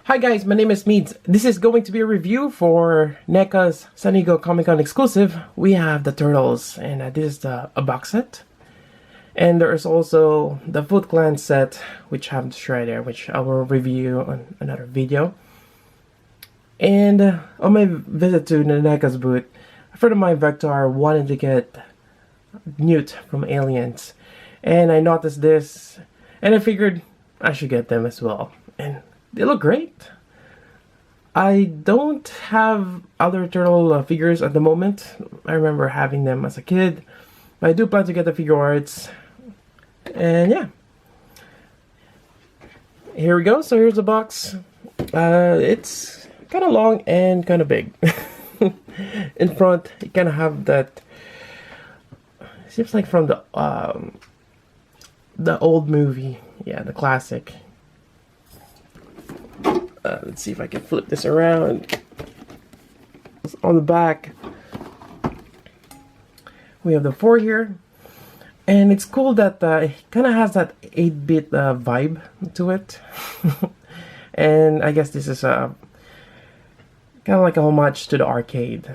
Hi guys, my name is Meads. This is going to be a review for NECA's San Diego Comic Con exclusive. We have the Turtles, and this is a box set. And there is also the Foot Clan set, which I have to try there, which I will review on another video. And on my visit to the NECA's booth, a friend of mine, Vector, wanted to get Newt from Aliens. And I noticed this, and I figured I should get them as well. And they look great. I don't have other turtle figures at the moment. I remember having them as a kid. But I do plan to get the figure arts. And yeah. Here we go. So here's the box. It's kind of long and kind of big. In front, you kind of have that. Seems like from the old movie. Yeah, the classic. Let's see if I can flip this around. On the back, we have the 4 here, and it's cool that it kind of has that 8-bit vibe to it. And I guess this is kind of like a homage to the arcade.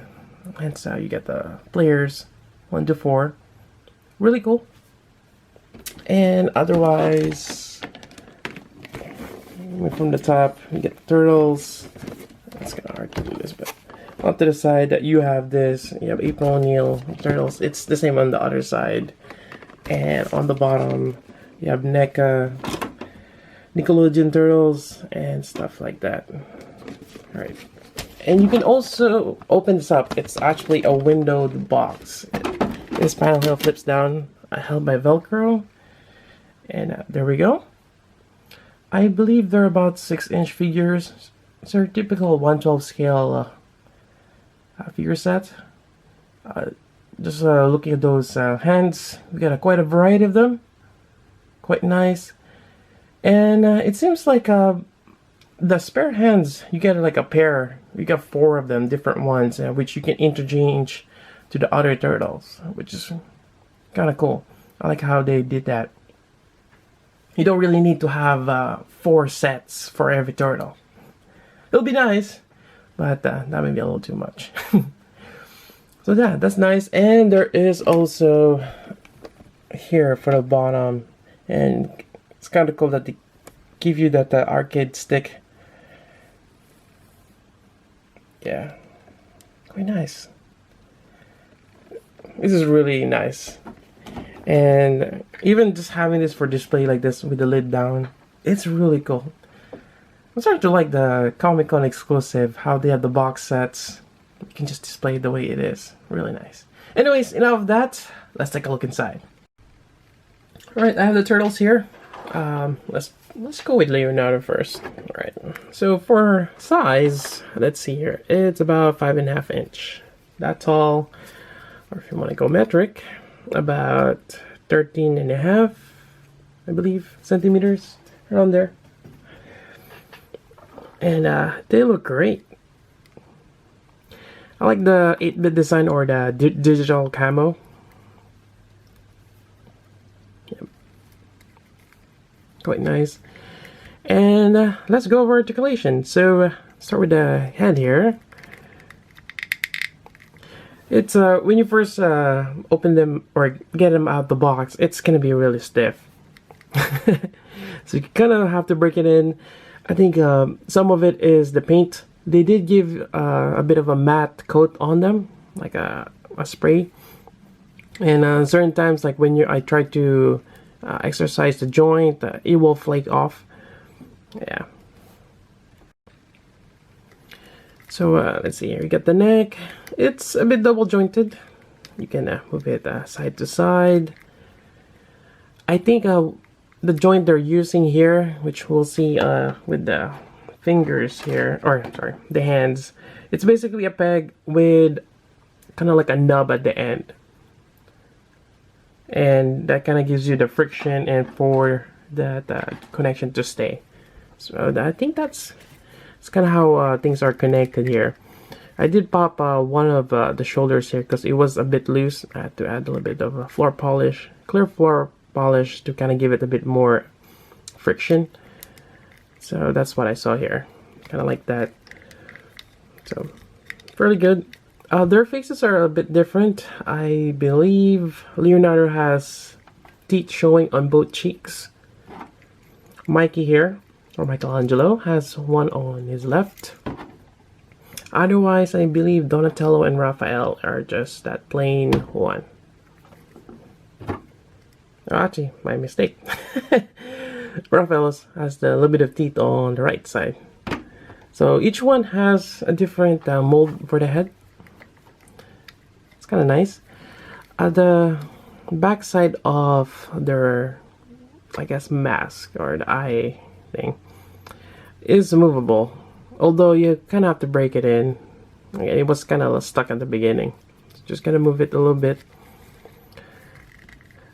And so you get the players 1 to 4. Really cool. And otherwise, from the top, you get the Turtles. It's kind of hard to do this, but off to the side, that you have this. You have April O'Neil Turtles. It's the same on the other side. And on the bottom, you have NECA, Nickelodeon Turtles, and stuff like that. Alright. And you can also open this up. It's actually a windowed box. This panel here flips down, held by Velcro. And there we go. I believe they're about 6-inch figures. It's a typical 1/12 scale figure set. Just looking at those hands, we got quite a variety of them. Quite nice. And it seems like the spare hands, you get like a pair. You got 4 of them, different ones, which you can interchange to the other turtles, which is kind of cool. I like how they did that. You don't really need to have 4 sets for every turtle. It'll be nice, but that may be a little too much. So yeah, that's nice. And there is also here for the bottom, and it's kind of cool that they give you that arcade stick. Yeah, quite nice. This is really nice. And even just having this for display like this with the lid down, it's really cool. I'm starting to like the Comic-Con exclusive, how they have the box sets. You can just display it the way it is. Really nice. Anyways, enough of that. Let's take a look inside. Alright, I have the turtles here. Let's go with Leonardo first. Alright, so for size, let's see here. It's about 5.5 inch. That tall, or if you want to go metric, about 13.5, I believe, centimeters, around there. And they look great. I like the 8-bit design, or the digital camo. Yep. Quite nice. And let's go over articulation. So start with the head here. It's when you first open them or get them out the box, it's gonna be really stiff. So you kind of have to break it in. I think some of it is the paint. They did give a bit of a matte coat on them, like a spray. And certain times, like when I try to exercise the joint, it will flake off. Yeah. So let's see here. We got the neck. It's a bit double jointed. You can move it side to side. I think the joint they're using here, which we'll see with the fingers here, or sorry, the hands, it's basically a peg with kind of like a nub at the end. And that kind of gives you the friction and for that connection to stay. So I think that's kind of how things are connected here. I did pop one of the shoulders here because it was a bit loose. I had to add a little bit of a floor polish, clear floor polish, to kind of give it a bit more friction. So that's what I saw here. kind of like that. So fairly good. Their faces are a bit different. I believe Leonardo has teeth showing on both cheeks. Mikey here, or Michelangelo, has one on his left. Otherwise, I believe Donatello and Raphael are just that plain one. Actually, my mistake. Raphael has the little bit of teeth on the right side. So each one has a different mold for the head. It's kind of nice. The back side of their, I guess, mask or the eye thing is movable. Although you kind of have to break it in. It was kind of stuck at the beginning. Just gonna move it a little bit.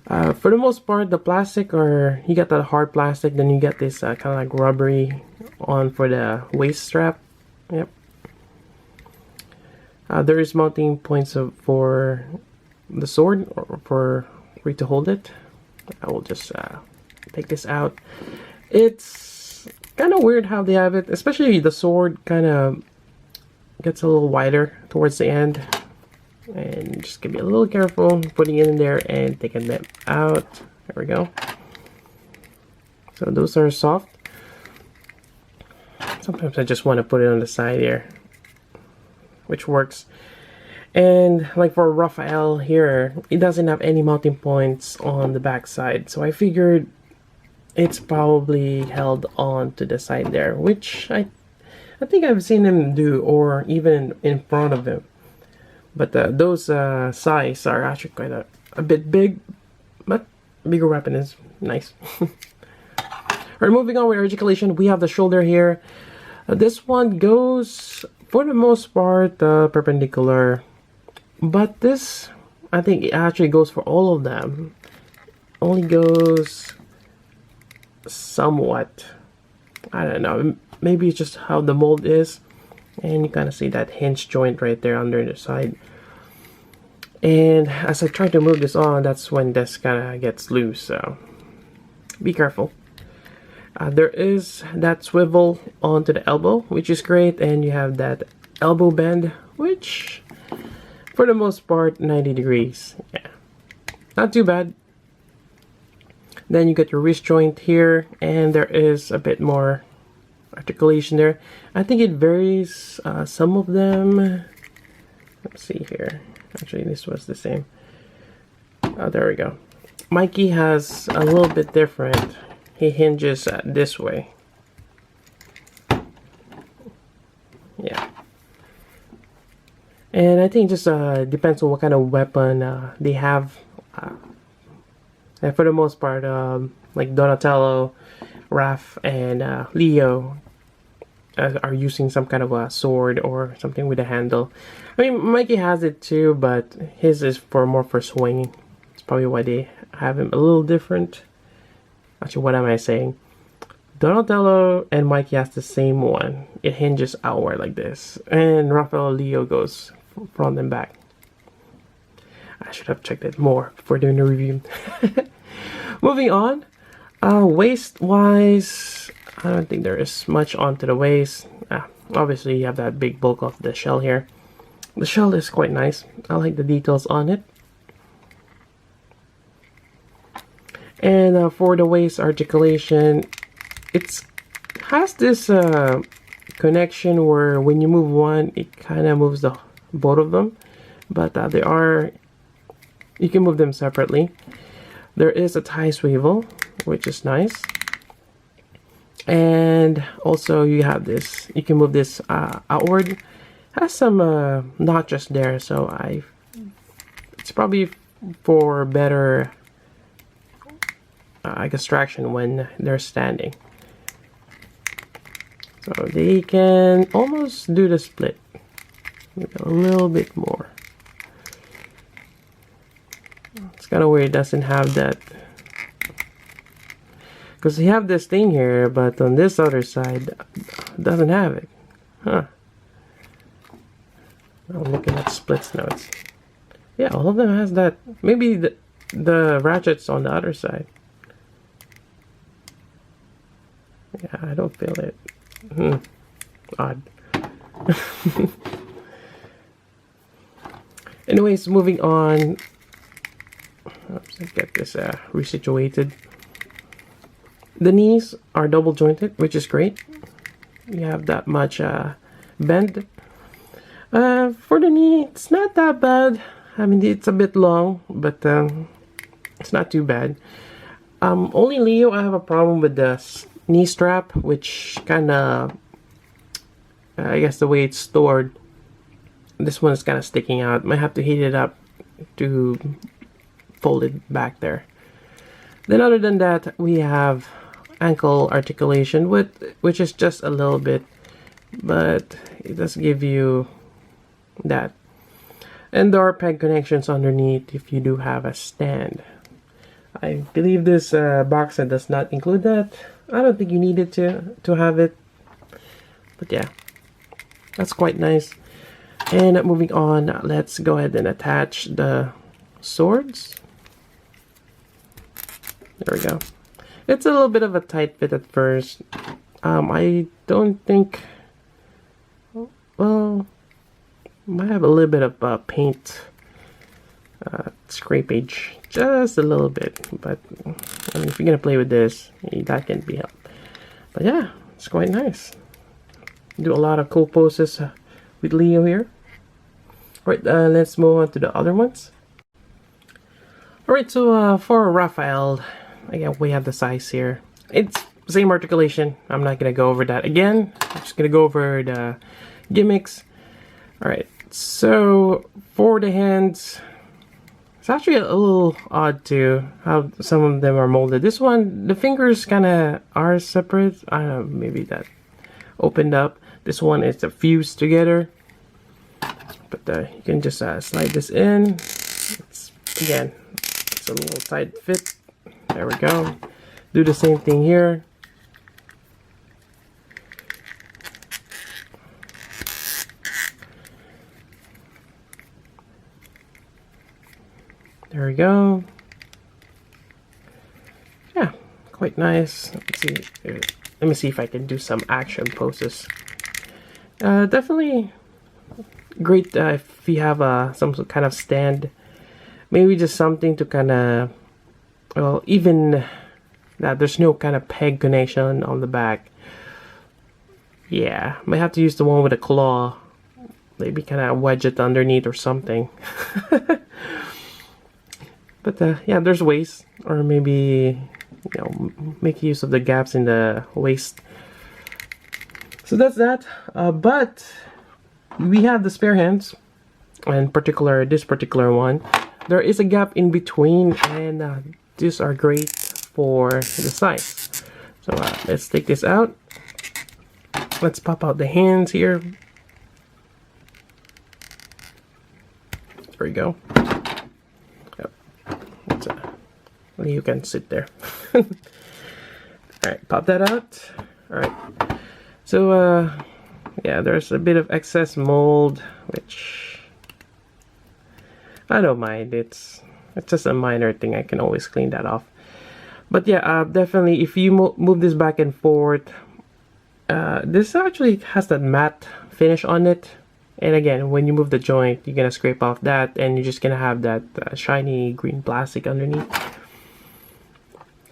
For the most part, the plastic, or you got that hard plastic, then you get this kind of like rubbery on for the waist strap. Yep. There is mounting points for the sword, or for you to hold it. I will just take this out. It's kind of weird how they have it, especially the sword kind of gets a little wider towards the end. And just be a little careful putting it in there and taking them out. There we go. So those are soft. Sometimes I just want to put it on the side here, which works. And like for Raphael here, it doesn't have any mounting points on the back side, so I figured it's probably held on to the side there, which I think I've seen him do, or even in front of him. But those size are actually quite a bit big, but bigger weapon is nice. Alright, moving on with articulation, we have the shoulder here. This one goes, for the most part, perpendicular. But this, I think it actually goes for all of them. Only goes somewhat. I don't know, maybe it's just how the mold is. And you kind of see that hinge joint right there under the side. And as I try to move this on, that's when this kind of gets loose, so be careful. There is that swivel onto the elbow, which is great, and you have that elbow bend, which for the most part 90 degrees. Yeah, not too bad. Then you get your wrist joint here, and there is a bit more articulation there. I think it varies. Some of them, let's see here, actually this was the same. There we go. Mikey has a little bit different. He hinges this way. Yeah, and I think it just depends on what kind of weapon they have. And for the most part, like Donatello, Raph, and Leo are using some kind of a sword or something with a handle. I mean, Mikey has it too, but his is more for swinging. It's probably why they have him a little different. Actually, what am I saying? Donatello and Mikey has the same one. It hinges outward like this. And Raphael Leo goes front and back. I should have checked it more before doing the review. Moving on. Waist-wise, I don't think there is much onto the waist. Obviously, you have that big bulk of the shell here. The shell is quite nice. I like the details on it. And for the waist articulation, it has this connection where when you move one, it kind of moves both of them. But you can move them separately. There is a tie swivel, which is nice. And also you have this, you can move this outward. Has some notches there, so it's probably for better I guess traction when they're standing. So they can almost do the split. Maybe a little bit more. It's kind of weird, it doesn't have that. Because you have this thing here, but on this other side, it doesn't have it. Huh. I'm looking at splits now. Yeah, all of them has that. Maybe the ratchet's on the other side. Yeah, I don't feel it. odd. Anyways, moving on. Let's get this resituated. The knees are double jointed, which is great. You have that much bend. For the knee, it's not that bad. I mean, it's a bit long, but it's not too bad. Only Leo, I have a problem with the knee strap, which kind of, I guess the way it's stored, this one is kind of sticking out. Might have to heat it up to fold it back there. Then other than that, we have ankle articulation, which is just a little bit, but it does give you that. And there are peg connections underneath if you do have a stand. I believe this box set does not include that. I don't think you needed to have it, but yeah, that's quite nice. And moving on, let's go ahead and attach the swords. There we go. It's a little bit of a tight fit at first. I don't think, well, might have a little bit of paint scrapage, just a little bit, but I mean, if you're gonna play with this, that can be helped. But yeah, it's quite nice. Do a lot of cool poses with Leo here. Alright, let's move on to the other ones. Alright, so for Raphael, again, we have the size here. It's same articulation. I'm not gonna go over that again. I'm just gonna go over the gimmicks. Alright, so for the hands, it's actually a little odd too how some of them are molded. This one, the fingers kind of are separate. I don't know, maybe that opened up. This one is fused together. But you can just slide this in. Again, it's a little tight fit. There we go. Do the same thing here. There we go. Yeah, quite nice. Let's see. Let me see if I can do some action poses. Definitely great if you have some kind of stand. Maybe just something to kind of, well, even that there's no kind of peg connection on the back. Yeah, might have to use the one with a claw. Maybe kind of wedge it underneath or something. But yeah, there's ways, or maybe, you know, make use of the gaps in the waist. So that's that. But we have the spare hands, and this particular one, there is a gap in between, and these are great for the size. So let's take this out. Let's pop out the hands here. There we go. You can sit there. Alright, pop that out. Alright. So yeah, there's a bit of excess mold, which I don't mind. It's just a minor thing. I can always clean that off. But yeah, definitely if you move this back and forth, this actually has that matte finish on it. And again, when you move the joint, you're gonna scrape off that, and you're just gonna have that shiny green plastic underneath.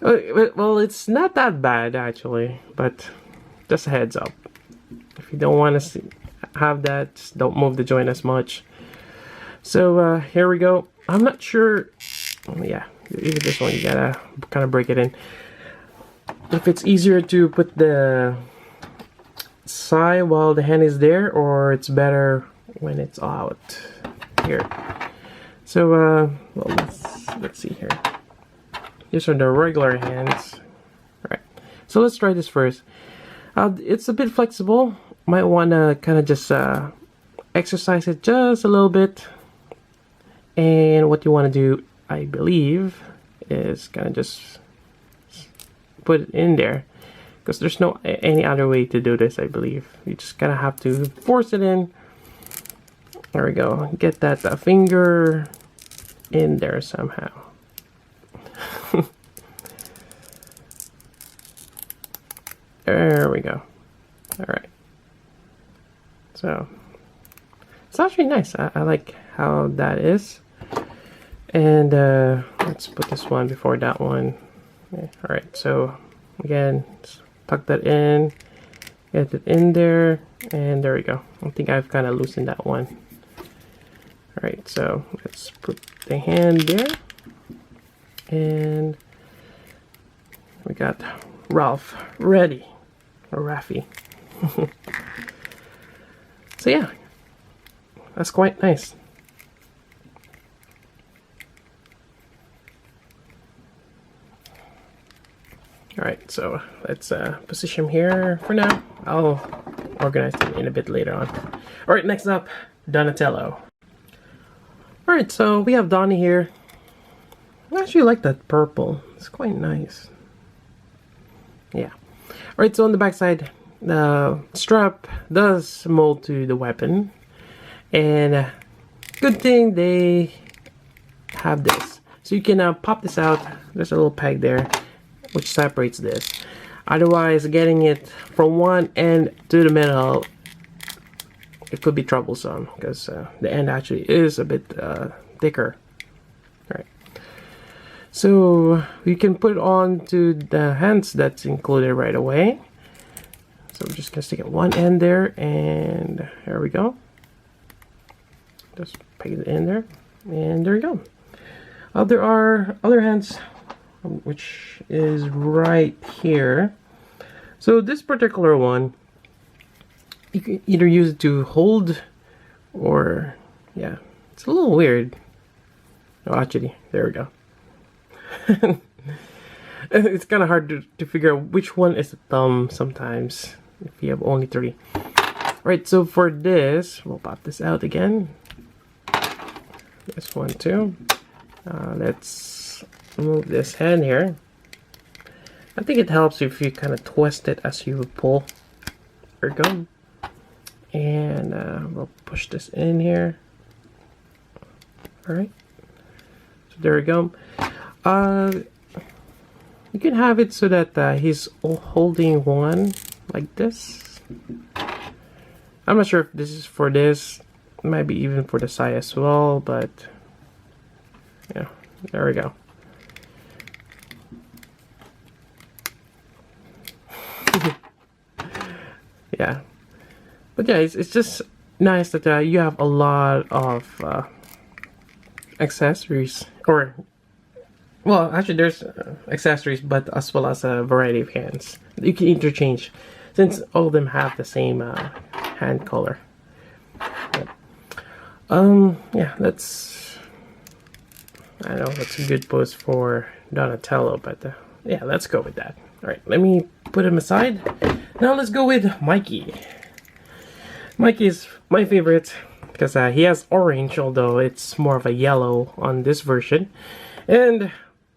Well, it's not that bad actually, but just a heads up. If you don't want to have that, just don't move the joint as much. So here we go. I'm not sure. Yeah, even this one, you gotta kind of break it in. If it's easier to put the side while the hand is there, or it's better when it's out here. So well, let's see here. These are the regular hands. Alright, so let's try this first. It's a bit flexible. Might want to kind of just exercise it just a little bit. And what you want to do, I believe, is kind of just put it in there. Because there's no any other way to do this, I believe. You just kind of have to force it in. There we go. Get that finger in there somehow. There we go. Alright. So it's actually nice. I like how that is. And let's put this one before that one. Yeah. Alright, so again, tuck that in, get it in there, and there we go. I think I've kind of loosened that one. Alright, so let's put the hand there, and we got Ralph ready, or Raffy. So yeah, that's quite nice. Alright, so let's position him here for now. I'll organize them in a bit later on. Alright, next up, Donatello. Alright, so we have Donnie here. I actually like that purple. It's quite nice. Yeah. Alright, so on the back side, the strap does mold to the weapon. And good thing they have this. So you can pop this out. There's a little peg there, which separates this. Otherwise, getting it from one end to the middle, it could be troublesome because the end actually is a bit thicker. All right. So you can put it on to the hands that's included right away. So I'm just gonna stick at one end there, and there we go. Just peg it in there, and there we go. There are other hands, which is right here. So this particular one, you can either use it to hold, or yeah, it's a little weird. Oh, actually, there we go. It's kind of hard to figure out which one is the thumb sometimes if you have only 3. Right, so for this, we'll pop this out again. This one too. Let's move this hand here. I think it helps if you kind of twist it as you pull. There we go. And we'll push this in here. Alright. So there we go. You can have it so that he's holding one like this. I'm not sure if this is for this. It might be even for the side as well, but yeah, there we go. Yeah, but yeah, it's just nice that you have a lot of accessories, or well, actually there's accessories, but as well as a variety of hands you can interchange, since all of them have the same hand color. But, yeah, that's, I don't know, that's a good pose for Donatello, but yeah, let's go with that. Alright, let me put him aside. Now let's go with Mikey. Mikey is my favorite because he has orange, although it's more of a yellow on this version. And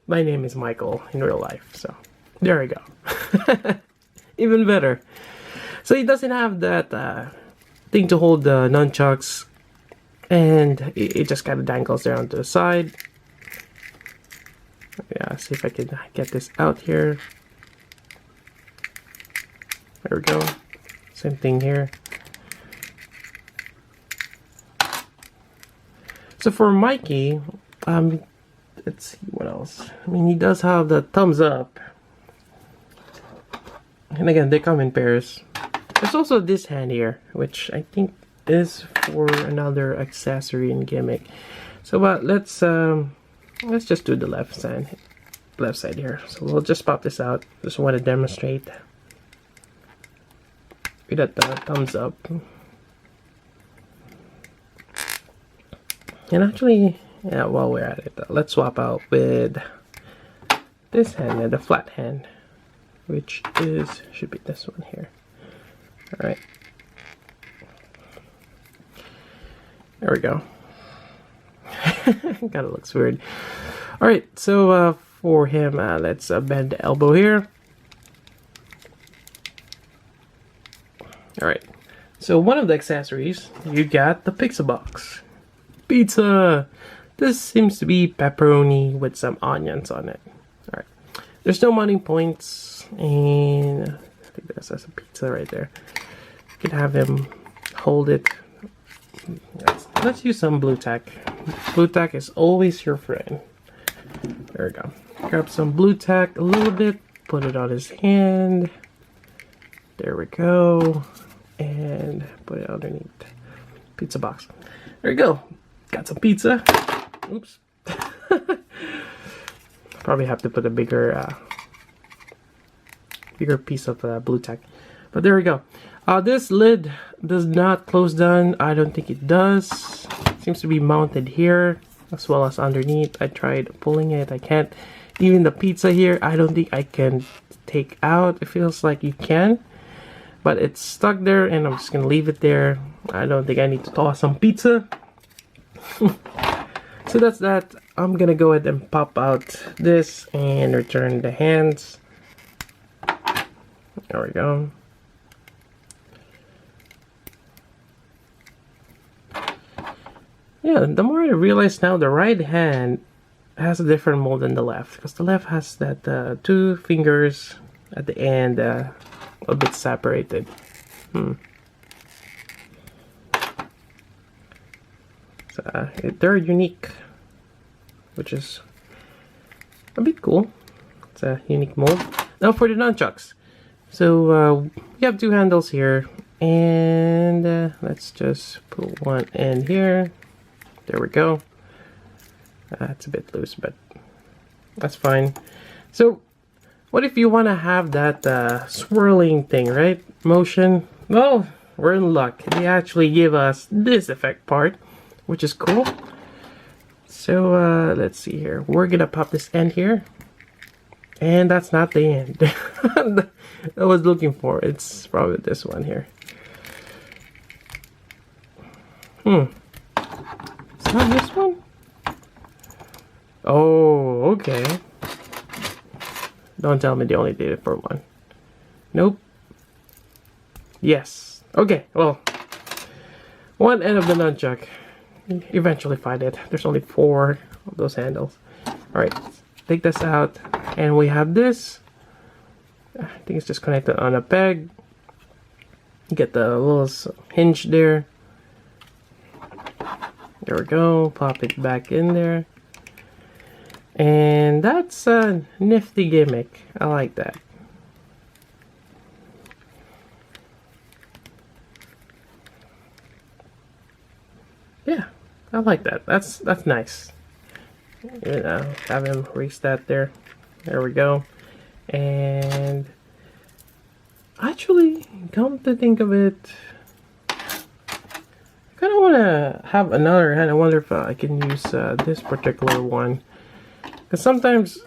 my name is Michael in real life, so there we go. Even better. So he doesn't have that thing to hold the nunchucks, and it just kind of dangles there on the side. Yeah, see if I can get this out here. There we go. Same thing here. So for Mikey, let's see what else. I mean, he does have the thumbs up. And again, they come in pairs. There's also this hand here, which I think is for another accessory and gimmick. So let's just do the left side here. So we'll just pop this out. Just want to demonstrate. We got the thumbs up. And actually, yeah, while we're at it, let's swap out with this hand, the flat hand, which should be this one here. Alright. There we go. Kinda looks weird. Alright, so for him, let's bend the elbow here. Alright, so one of the accessories, you got the pizza box. Pizza! This seems to be pepperoni with some onions on it. Alright, there's no money points, and I think that's a pizza right there. You can have him hold it. Let's use some blue tack. Blue tack is always your friend. There we go. Grab some blue tack a little bit, put it on his hand. There we go. And put it underneath pizza box. There you go. Got some pizza. Oops. Probably have to put a bigger piece of blue tack. But there we go. This lid does not close down. I don't think it does. It seems to be mounted here as well as underneath. I tried pulling it. I can't. Even the pizza here, I don't think I can take out. It feels like you can. But it's stuck there and I'm just going to leave it there. I don't think I need to toss some pizza. So that's that. I'm going to go ahead and pop out this and return the hands. There we go. Yeah, the more I realize now, the right hand has a different mold than the left. Because the left has that 2 fingers at the end, a bit separated. So, they're unique, which is a bit cool. It's a unique mold. Now for the nunchucks. So we have 2 handles here, and let's just put one end here. There we go. It's a bit loose, but that's fine. So what if you want to have that swirling thing, right? Motion. Well, we're in luck. They actually give us this effect part, which is cool. So let's see here. We're gonna pop this end here. And that's not the end I was looking for. It's probably this one here. It's not this one? Oh, okay. Don't tell me they only did it for one. Nope. Yes. Okay, well, one end of the nunchuck. Eventually find it. There's only 4 of those handles. Alright, take this out. And we have this. I think it's just connected on a peg. Get the little hinge there. There we go. Pop it back in there. And that's a nifty gimmick. I like that. Yeah, I like that. That's nice. You know, have him reset there. There we go. And actually, come to think of it, I kind of want to have another hand. I wonder if I can use this particular one. Because sometimes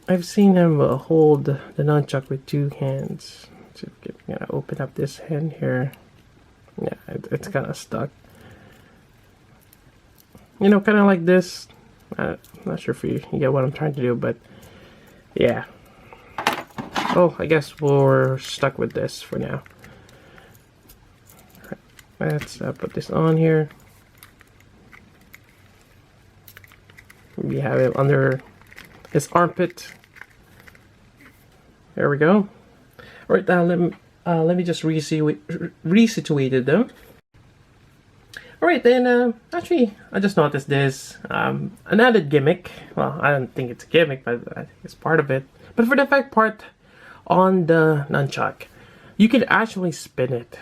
I've seen him hold the nunchuck with 2 hands. So I'm gonna open up this hand here. Yeah, it's kind of stuck. You know, kind of like this. I'm not sure if you get what I'm trying to do, but yeah. Oh, I guess we're stuck with this for now. Right, let's put this on here. We have it under his armpit. There we go. All right, let me just resituate them. Alright, then, actually, I just noticed this, an added gimmick. Well, I don't think it's a gimmick, but I think it's part of it. But for the effect part on the nunchuck, you can actually spin it.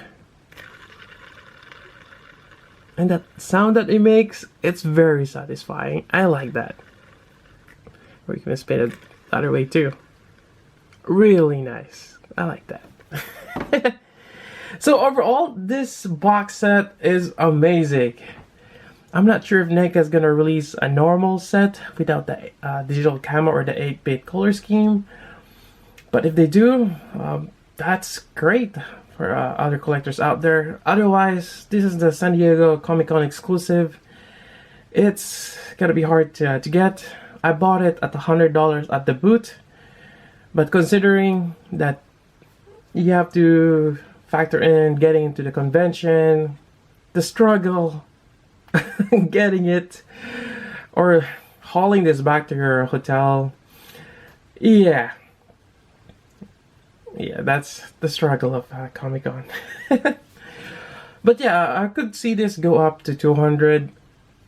And that sound that it makes, it's very satisfying. I like that. Or you can spin it the other way too. Really nice. I like that. So overall, this box set is amazing. I'm not sure if NECA is going to release a normal set without the digital camera or the 8-bit color scheme. But if they do, that's great for other collectors out there. Otherwise, this is the San Diego Comic-Con exclusive. It's going to be hard to get. I bought it at $100 at the booth. But considering that you have to factor in getting into the convention, the struggle getting it, or hauling this back to your hotel, yeah, that's the struggle of Comic-Con. But yeah, I could see this go up to 200.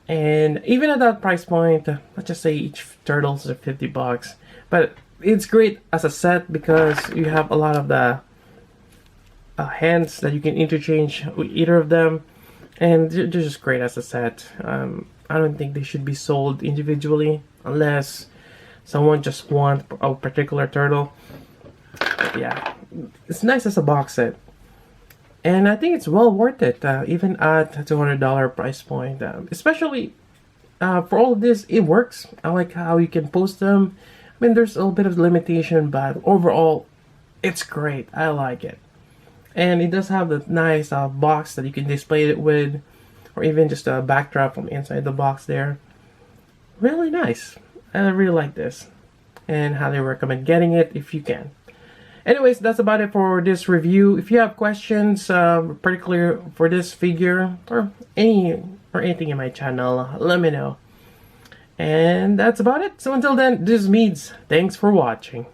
And even at that price point, let's just say each turtles are 50 bucks. But it's great as a set because you have a lot of the hands that you can interchange with either of them. And they're just great as a set. I don't think they should be sold individually unless someone just wants a particular turtle. But yeah, it's nice as a box set. And I think it's well worth it, even at a $200 price point. Especially for all of this, it works. I like how you can post them. I mean, there's a little bit of limitation, but overall, it's great. I like it. And it does have the nice box that you can display it with, or even just a backdrop from inside the box there. Really nice. I really like this, and highly recommend getting it if you can. Anyways, that's about it for this review. If you have questions, particularly for this figure or anything in my channel, let me know. And that's about it. So until then, this is Meads. Thanks for watching.